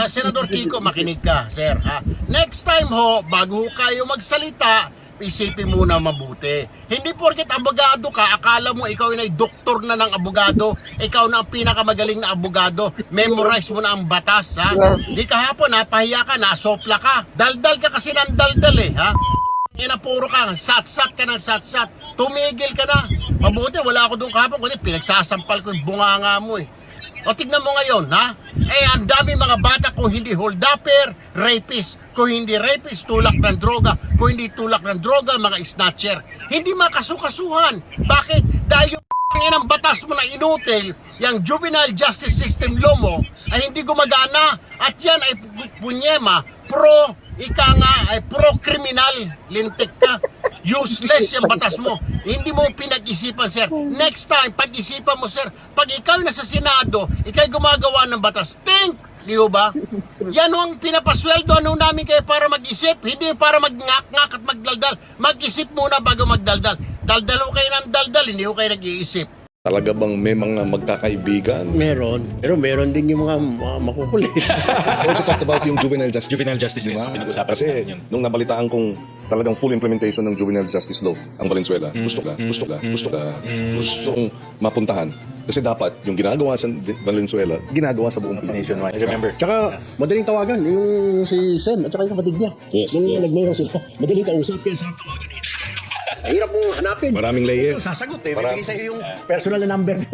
Senador Kiko, makinig ka, sir. Ha? Next time ho, bago kayo magsalita, isipin muna mabuti. Hindi porket abogado ka, akala mo ikaw ay doktor na ng abogado, ikaw na ang pinakamagaling na abogado, memorize mo na ang batas, ha? Di kahapon, napahiya ka, nasopla ka. Daldal ka kasi ng daldal eh, ha? Inapuro ka, sat-sat ka ng sat-sat. Tumigil ka na. Mabuti, wala ako doon kahapon, kundi pinagsasampal ko yung bunganga mo eh. O tignan mo ngayon, ha? Ang dami mga bata kung hindi hold-upper, rapist. Kung hindi rapist, tulak ng droga. Kung hindi tulak ng droga, mga snatcher. Hindi makasukasuhan. Bakit? Dahil yung ng batas mo na inutil, yung juvenile justice system law mo, ay hindi gumagana. At yan ay punyema, pro-criminal. Lintik ka. Useless yung batas mo. Hindi mo pinag-isipan, sir. Next time, pag-isipan mo, sir. Pag ikaw nasa Senado, ikaw gumagawa ng batas. Think! Di ba? Yan ang pinapasweldo ano namin kayo para mag-isip. Hindi para mag-ngak-ngak at magdaldal. Mag-isip muna bago magdaldal. Daldalo kayo ng daldal, hindi ko kayo nag-iisip. Talaga bang may mga magkakaibigan? Meron. Pero meron din yung mga makukulit. Also talked about yung juvenile justice. Juvenile justice, Diba? pinag-usapan Kasi natin yun. nung nabalitaan kong talagang full implementation ng juvenile justice law ang Valenzuela, gustong mapuntahan. Kasi dapat yung ginagawa sa Valenzuela, ginagawa sa buong Pilipinas. I remember. Tsaka, madaling tawagan yung si Sen at saka yung kapatid niya. Yes, Nung yes. nag-mayor sila, madaling kausap yan sa tawagan. Hirap mo hanapin. Maraming layers. Sasagot eh. Marami. Bigay sa'yo yung personal na number.